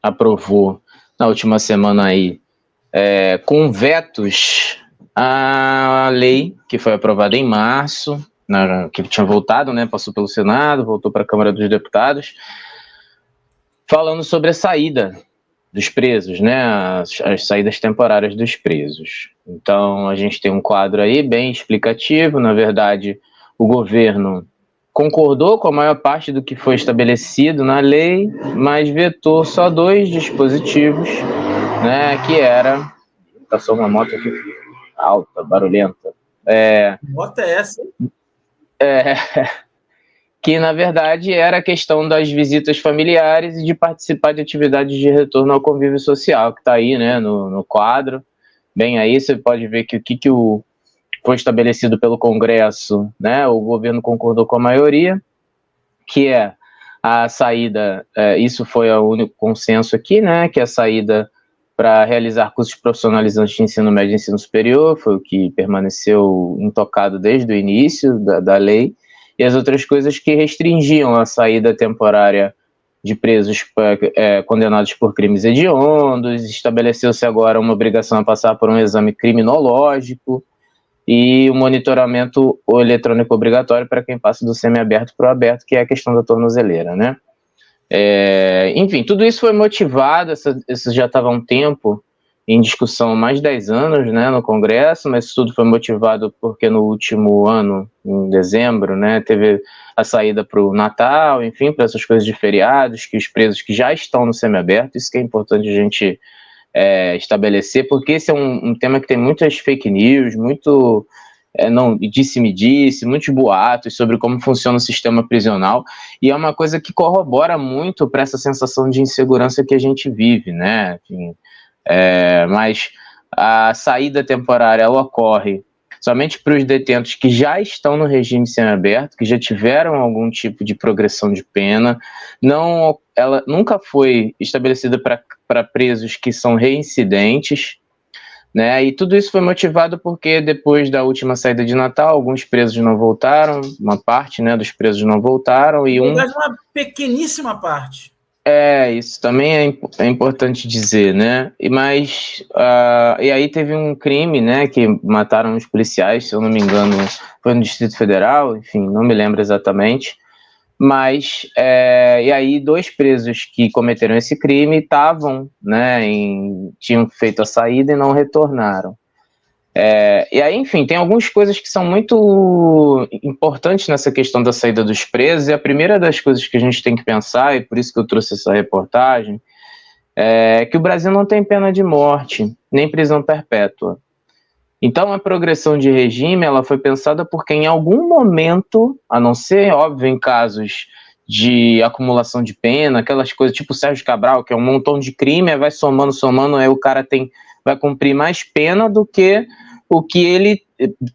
aprovou na última semana aí, com vetos, a lei que foi aprovada em março, que tinha voltado, né, passou pelo Senado, voltou para a Câmara dos Deputados, falando sobre a saída dos presos, né, as saídas temporárias dos presos. Então, a gente tem um quadro aí bem explicativo. Na verdade, o governo concordou com a maior parte do que foi estabelecido na lei, mas vetou só 2 dispositivos, né, que era... Passou uma moto aqui alta, barulhenta. Moto é essa? Que, na verdade, era a questão das visitas familiares e de participar de atividades de retorno ao convívio social, que está aí, né, no quadro. Bem, aí você pode ver que o que foi estabelecido pelo Congresso, né, o governo concordou com a maioria, que é a saída, isso foi o único consenso aqui, né, que é a saída para realizar cursos profissionalizantes de ensino médio e ensino superior, foi o que permaneceu intocado desde o início da lei, e as outras coisas que restringiam a saída temporária de presos condenados por crimes hediondos. Estabeleceu-se agora uma obrigação a passar por um exame criminológico e o monitoramento eletrônico obrigatório para quem passa do semiaberto para o aberto, que é a questão da tornozeleira, né? Enfim, tudo isso foi motivado, isso já estava há um tempo em discussão, há mais de 10 anos, né, no Congresso, mas tudo foi motivado porque no último ano, em dezembro, né, teve a saída para o Natal, enfim, para essas coisas de feriados, que os presos que já estão no semiaberto, isso que é importante a gente estabelecer, porque esse é um tema que tem muitas fake news, muito... não disse-me-disse, muitos boatos sobre como funciona o sistema prisional, e é uma coisa que corrobora muito para essa sensação de insegurança que a gente vive, né? Enfim, mas a saída temporária ela ocorre somente para os detentos que já estão no regime semiaberto, que já tiveram algum tipo de progressão de pena. Ela nunca foi estabelecida para presos que são reincidentes, né? E tudo isso foi motivado porque depois da última saída de Natal, alguns presos não voltaram, uma parte, né, dos presos não voltaram, e uma pequeníssima parte. Isso também é importante dizer, né? E aí teve um crime, né, que mataram os policiais, se eu não me engano, foi no Distrito Federal, enfim, não me lembro exatamente. Mas, e aí 2 presos que cometeram esse crime estavam, né, tinham feito a saída e não retornaram. E aí, enfim, tem algumas coisas que são muito importantes nessa questão da saída dos presos, e a primeira das coisas que a gente tem que pensar, e por isso que eu trouxe essa reportagem, é que o Brasil não tem pena de morte, nem prisão perpétua. Então, a progressão de regime ela foi pensada porque em algum momento, a não ser, óbvio, em casos de acumulação de pena, aquelas coisas tipo o Sérgio Cabral, que é um montão de crime, aí vai somando, aí o cara vai cumprir mais pena do que o que ele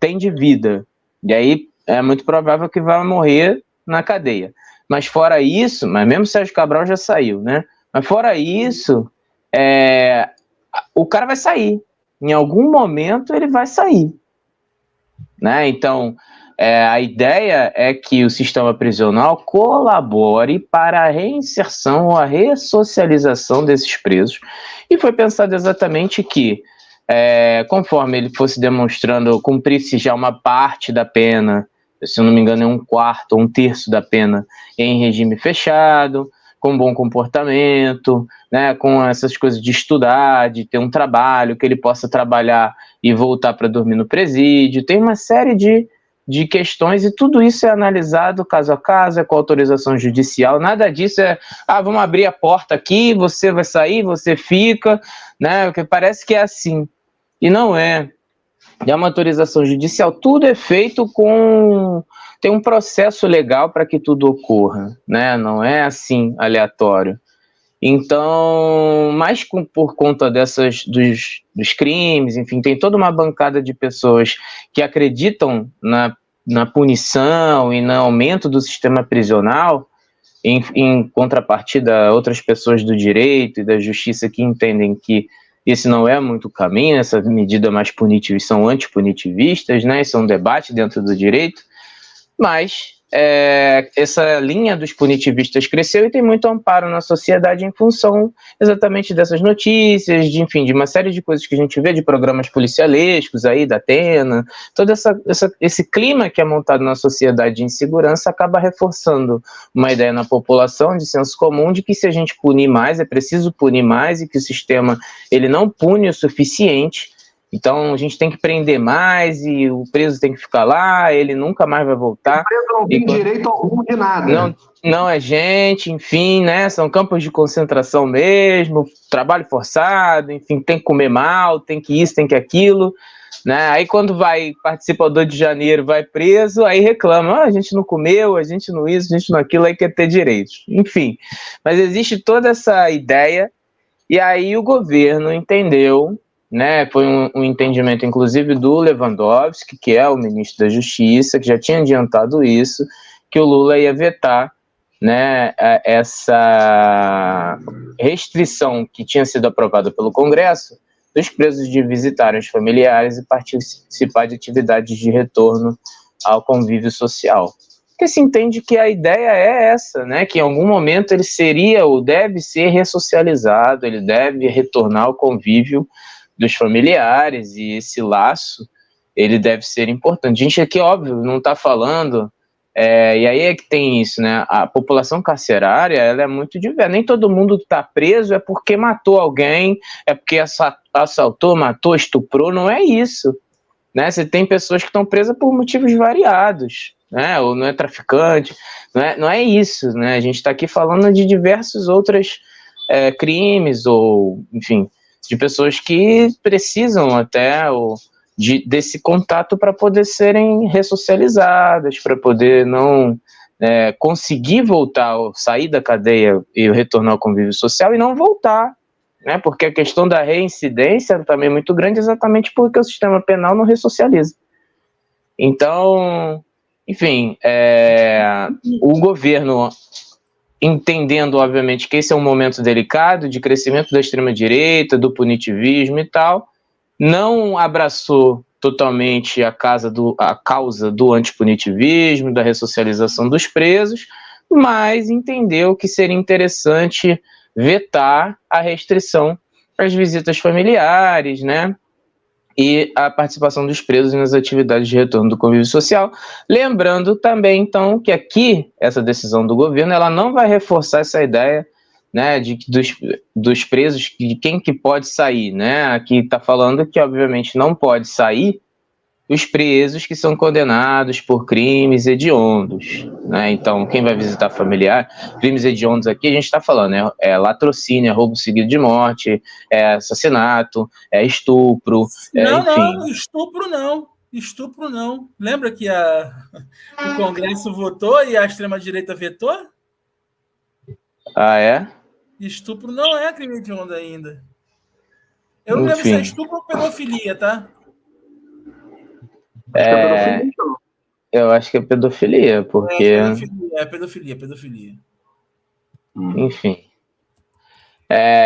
tem de vida. E aí é muito provável que vai morrer na cadeia. Mas fora isso, mas mesmo o Sérgio Cabral já saiu, né? Mas fora isso, o cara vai sair. Em algum momento ele vai sair, né? Então, a ideia é que o sistema prisional colabore para a reinserção ou a ressocialização desses presos, e foi pensado exatamente que, conforme ele fosse demonstrando, cumprisse já uma parte da pena, se eu não me engano é 1/4 ou 1/3 da pena em regime fechado, com bom comportamento, né, com essas coisas de estudar, de ter um trabalho, que ele possa trabalhar e voltar para dormir no presídio. Tem uma série de questões, e tudo isso é analisado caso a caso, com autorização judicial. Nada disso vamos abrir a porta aqui, você vai sair, você fica, né, porque parece que é assim, e não é. É uma autorização judicial, tudo é feito tem um processo legal para que tudo ocorra, né? Não é assim, aleatório. Então, mas por conta dos crimes, enfim, tem toda uma bancada de pessoas que acreditam na punição e no aumento do sistema prisional, em contrapartida a outras pessoas do direito e da justiça que entendem que esse não é muito o caminho, essa medida mais punitiva, são antipunitivistas, né? Isso é um debate dentro do direito, mas essa linha dos punitivistas cresceu e tem muito amparo na sociedade em função exatamente dessas notícias, de uma série de coisas que a gente vê, de programas policialescos aí, da Atena, todo esse clima que é montado na sociedade de insegurança acaba reforçando uma ideia na população de senso comum de que se a gente punir mais, é preciso punir mais e que o sistema ele não pune o suficiente. Então a gente tem que prender mais e o preso tem que ficar lá, ele nunca mais vai voltar. O preso não tem direito algum de nada. Não é gente, enfim, né? São campos de concentração mesmo, trabalho forçado, enfim, tem que comer mal, tem que isso, tem que aquilo, né? Aí quando vai participar do 2 de janeiro, vai preso, aí reclama, a gente não comeu, a gente não isso, a gente não aquilo, aí quer ter direitos. Enfim, mas existe toda essa ideia, e aí o governo entendeu, né, foi um entendimento, inclusive, do Lewandowski, que é o ministro da Justiça, que já tinha adiantado isso, que o Lula ia vetar, né, essa restrição que tinha sido aprovada pelo Congresso dos presos de visitarem os familiares e participar de atividades de retorno ao convívio social. Porque se entende que a ideia é essa, né, que em algum momento ele seria ou deve ser ressocializado, ele deve retornar ao convívio dos familiares, e esse laço, ele deve ser importante. A gente aqui, óbvio, não está falando, e aí é que tem isso, né, a população carcerária, ela é muito diversa, nem todo mundo que está preso é porque matou alguém, é porque assaltou, matou, estuprou, não é isso, né, você tem pessoas que estão presas por motivos variados, né, ou não é traficante, não é isso, né, a gente está aqui falando de diversos outros crimes, ou, enfim, de pessoas que precisam até desse contato para poder serem ressocializadas, para poder não conseguir voltar, sair da cadeia e retornar ao convívio social e não voltar, né? Porque a questão da reincidência também é muito grande, exatamente porque o sistema penal não ressocializa. Então, enfim, o governo, entendendo, obviamente, que esse é um momento delicado de crescimento da extrema-direita, do punitivismo e tal, não abraçou totalmente a causa do antipunitivismo, da ressocialização dos presos, mas entendeu que seria interessante vetar a restrição às visitas familiares, né? E a participação dos presos nas atividades de retorno do convívio social. Lembrando também, então, que aqui, essa decisão do governo, ela não vai reforçar essa ideia, né, dos presos, de quem que pode sair, né? Aqui está falando que, obviamente, não pode sair os presos que são condenados por crimes hediondos, né? Então, quem vai visitar familiar, crimes hediondos aqui, a gente está falando, latrocínio, roubo seguido de morte, assassinato, estupro, enfim. Não, estupro não. Lembra que o Congresso votou e a extrema-direita vetou? Ah, é? Estupro não é crime hediondo ainda. Eu não lembro se é estupro ou pedofilia, tá? Eu acho que é pedofilia, porque... É pedofilia. Enfim.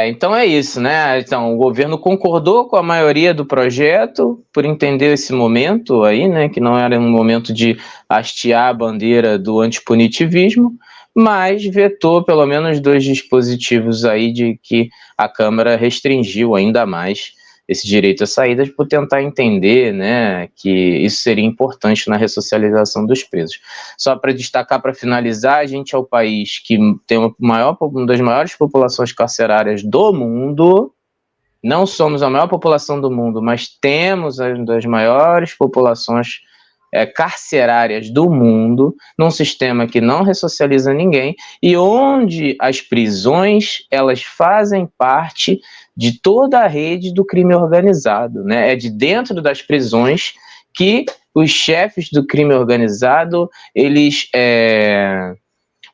Então é isso, né? Então, o governo concordou com a maioria do projeto, por entender esse momento aí, né? Que não era um momento de hastear a bandeira do antipunitivismo, mas vetou pelo menos 2 dispositivos aí de que a Câmara restringiu ainda mais esse direito à saída, por tentar entender, né, que isso seria importante na ressocialização dos presos. Só para destacar, para finalizar, a gente é o país que tem uma das maiores populações carcerárias do mundo. Não somos a maior população do mundo, mas temos uma das maiores populações carcerárias do mundo, num sistema que não ressocializa ninguém, e onde as prisões, elas fazem parte de toda a rede do crime organizado, né? É de dentro das prisões que os chefes do crime organizado, eles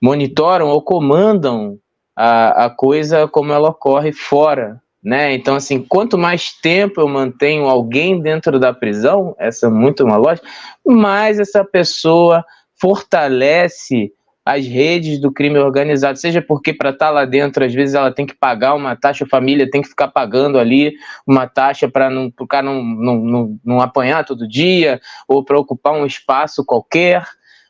monitoram ou comandam a coisa como ela ocorre fora, né? Então, assim, quanto mais tempo eu mantenho alguém dentro da prisão, essa é muito uma lógica, mais essa pessoa fortalece as redes do crime organizado, seja porque para estar lá dentro, às vezes ela tem que pagar uma taxa, a família tem que ficar pagando ali uma taxa para o cara não apanhar todo dia, ou para ocupar um espaço qualquer,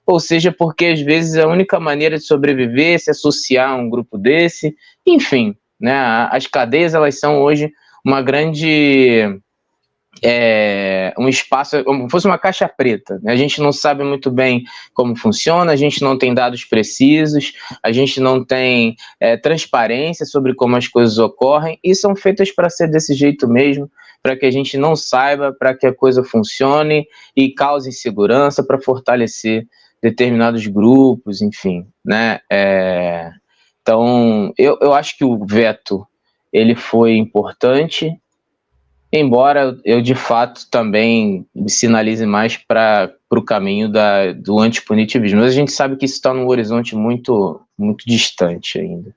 ou seja, porque às vezes a única maneira de sobreviver é se associar a um grupo desse, enfim, né? As cadeias, elas são hoje uma grande... um espaço, como fosse uma caixa preta, né? A gente não sabe muito bem como funciona, a gente não tem dados precisos, a gente não tem transparência sobre como as coisas ocorrem, e são feitas para ser desse jeito mesmo, para que a gente não saiba, para que a coisa funcione e cause insegurança, para fortalecer determinados grupos, enfim, né? Então, eu acho que o veto, ele foi importante, embora eu, de fato, também me sinalize mais para o caminho do antipunitivismo. Mas a gente sabe que isso está num horizonte muito, muito distante ainda.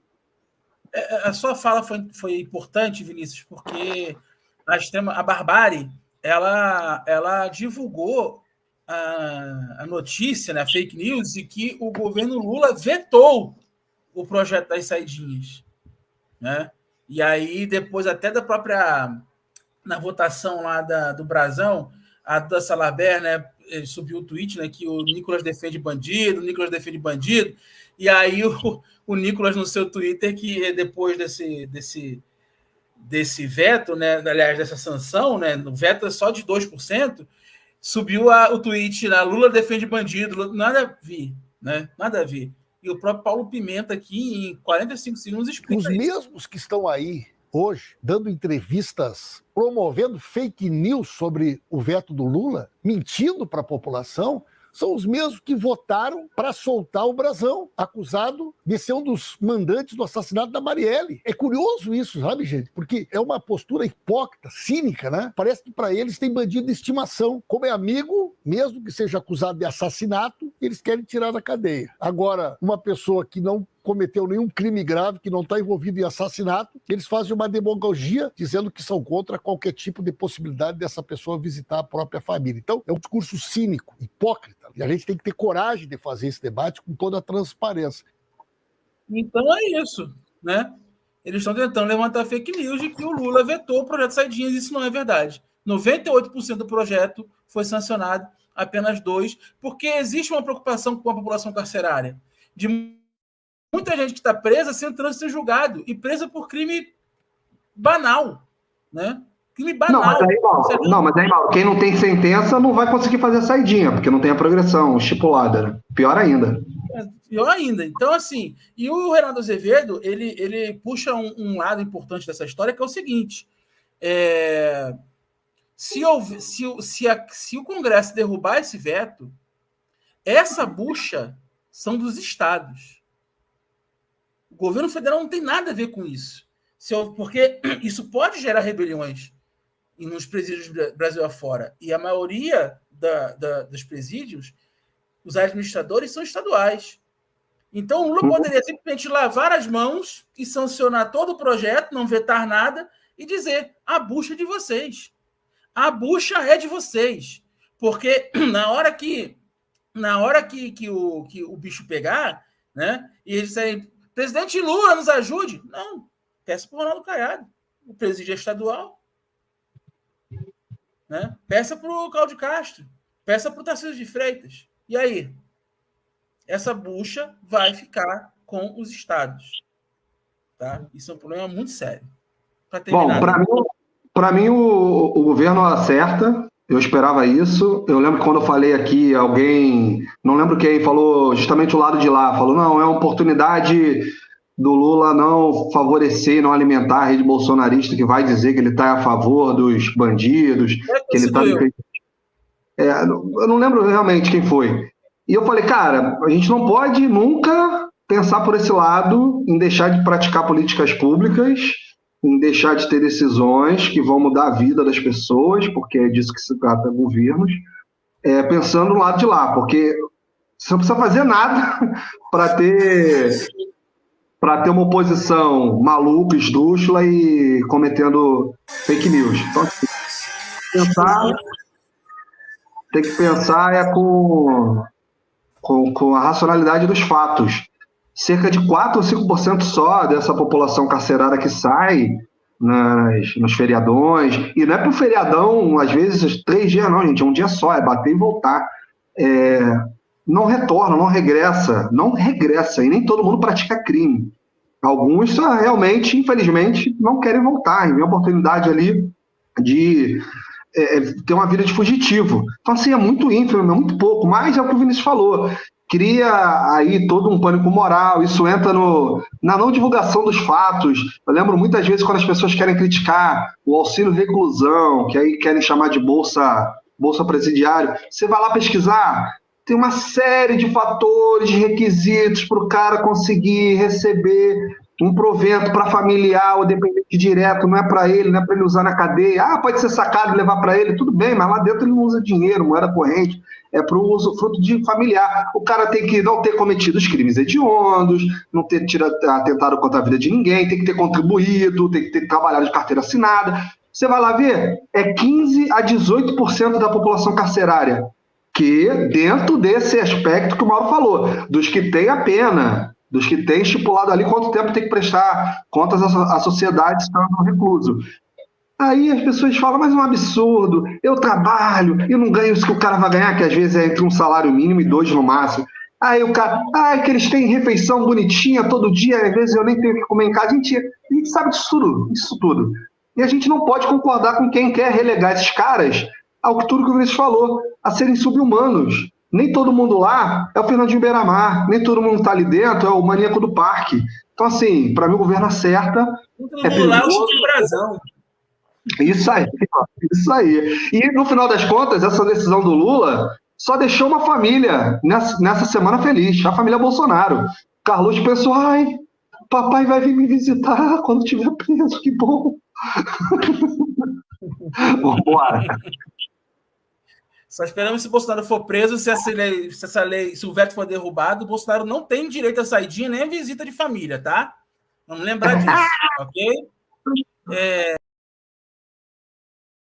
A sua fala foi importante, Vinícius, porque a barbárie, ela divulgou a notícia, né, a fake news, de que o governo Lula vetou o projeto das saidinhas, né? E aí, depois até da própria... na votação lá do Brasão, a Duda Salabert, né, subiu o tweet, né, que o Nicolas defende bandido, e aí o Nicolas no seu Twitter, que depois desse veto, né, aliás, dessa sanção, né, no veto é só de 2%, subiu o tweet, né, Lula defende bandido, nada a ver, né, nada a ver. E o próprio Paulo Pimenta aqui, em 45 segundos, explica Os mesmos que estão aí hoje, dando entrevistas, promovendo fake news sobre o veto do Lula, mentindo para a população, são os mesmos que votaram para soltar o Brasão, acusado de ser um dos mandantes do assassinato da Marielle. É curioso isso, sabe, gente? Porque é uma postura hipócrita, cínica, né? Parece que para eles tem bandido de estimação. Como é amigo, mesmo que seja acusado de assassinato, eles querem tirar da cadeia. Agora, uma pessoa que não cometeu nenhum crime grave, que não está envolvido em assassinato, eles fazem uma demagogia dizendo que são contra qualquer tipo de possibilidade dessa pessoa visitar a própria família. Então, é um discurso cínico, hipócrita, e a gente tem que ter coragem de fazer esse debate com toda a transparência. Então é isso, né? Eles estão tentando levantar fake news de que o Lula vetou o projeto Saidinhas, isso não é verdade. 98% do projeto foi sancionado, apenas 2%, porque existe uma preocupação com a população carcerária, de muita gente que está presa sendo trânsito julgado e presa por crime banal, né? Crime banal. Mas aí, quem não tem sentença não vai conseguir fazer a saidinha, porque não tem a progressão estipulada, né? Pior ainda. Pior ainda. Então, assim, e o Renato Azevedo, ele puxa um lado importante dessa história, que é o seguinte: se o Congresso derrubar esse veto, essa bucha são dos estados. O governo federal não tem nada a ver com isso. Porque isso pode gerar rebeliões nos presídios Brasil afora. E a maioria dos presídios, os administradores são estaduais. Então, o Lula poderia simplesmente lavar as mãos e sancionar todo o projeto, não vetar nada, e dizer, a bucha é de vocês. A bucha é de vocês. Porque na hora que o bicho pegar, né, e eles disserem, presidente Lula, nos ajude. Não, peça para o Ronaldo Caiado. O presídio é estadual. Né? Peça para o Cláudio Castro. Peça para o Tarcísio de Freitas. E aí? Essa bucha vai ficar com os estados. Tá? Isso é um problema muito sério. Bom, para mim o governo acerta. Eu esperava isso. Eu lembro que quando eu falei aqui, alguém, não lembro quem, falou justamente o lado de lá, falou, não, é uma oportunidade do Lula não favorecer, não alimentar a rede bolsonarista que vai dizer que ele está a favor dos bandidos, que ele está... eu não lembro realmente quem foi. E eu falei, cara, a gente não pode nunca pensar por esse lado em deixar de praticar políticas públicas, em deixar de ter decisões que vão mudar a vida das pessoas, porque é disso que se trata governos, pensando no lado de lá, porque você não precisa fazer nada para ter uma oposição maluca, esdrúxula e cometendo fake news. Então, tem que pensar com a racionalidade dos fatos. Cerca de 4 ou 5% só dessa população carcerária que sai nos feriadões, e não é pro feriadão, às vezes, 3 dias não, gente, é um dia só, é bater e voltar. não retorna, não regressa, e nem todo mundo pratica crime. Alguns realmente, infelizmente, não querem voltar, e vem a oportunidade ali de ter uma vida de fugitivo. Então, assim, é muito ínfimo, é muito pouco, mas é o que o Vinícius falou. Cria aí todo um pânico moral, isso entra na não divulgação dos fatos. Eu lembro muitas vezes quando as pessoas querem criticar o auxílio reclusão, que aí querem chamar de bolsa presidiário, você vai lá pesquisar, tem uma série de fatores, de requisitos para o cara conseguir receber um provento para familiar ou dependente direto, não é para ele, não é para ele usar na cadeia. Pode ser sacado e levar para ele, tudo bem, mas lá dentro ele não usa dinheiro, moeda corrente, é para o uso fruto de familiar. O cara tem que não ter cometido os crimes hediondos, não ter atentado contra a vida de ninguém, tem que ter contribuído, tem que ter trabalhado de carteira assinada. Você vai lá ver, é 15% a 18% da população carcerária, que dentro desse aspecto que o Mauro falou, dos que têm a pena, dos que têm estipulado ali quanto tempo tem que prestar contas à sociedade estando recluso. Aí as pessoas falam, mas é um absurdo, eu trabalho e não ganho isso que o cara vai ganhar, que às vezes é entre um salário mínimo e 2 no máximo. Aí o cara, que eles têm refeição bonitinha todo dia, às vezes eu nem tenho que comer em casa. A gente sabe disso tudo. E a gente não pode concordar com quem quer relegar esses caras ao que tudo que o Vinícius falou, a serem sub-humanos. Nem todo mundo lá é o Fernandinho Beiramar, nem todo mundo está ali dentro é o maníaco do parque. Então, assim, para mim o governo acerta. É perigoso. Isso aí. E, no final das contas, essa decisão do Lula só deixou uma família nessa semana feliz, a família Bolsonaro. Carlos pensou, papai vai vir me visitar quando estiver preso, que bom. Vambora. Só esperamos se o Bolsonaro for preso, se o veto for derrubado, o Bolsonaro não tem direito a saidinha nem a visita de família, tá? Vamos lembrar disso, ok?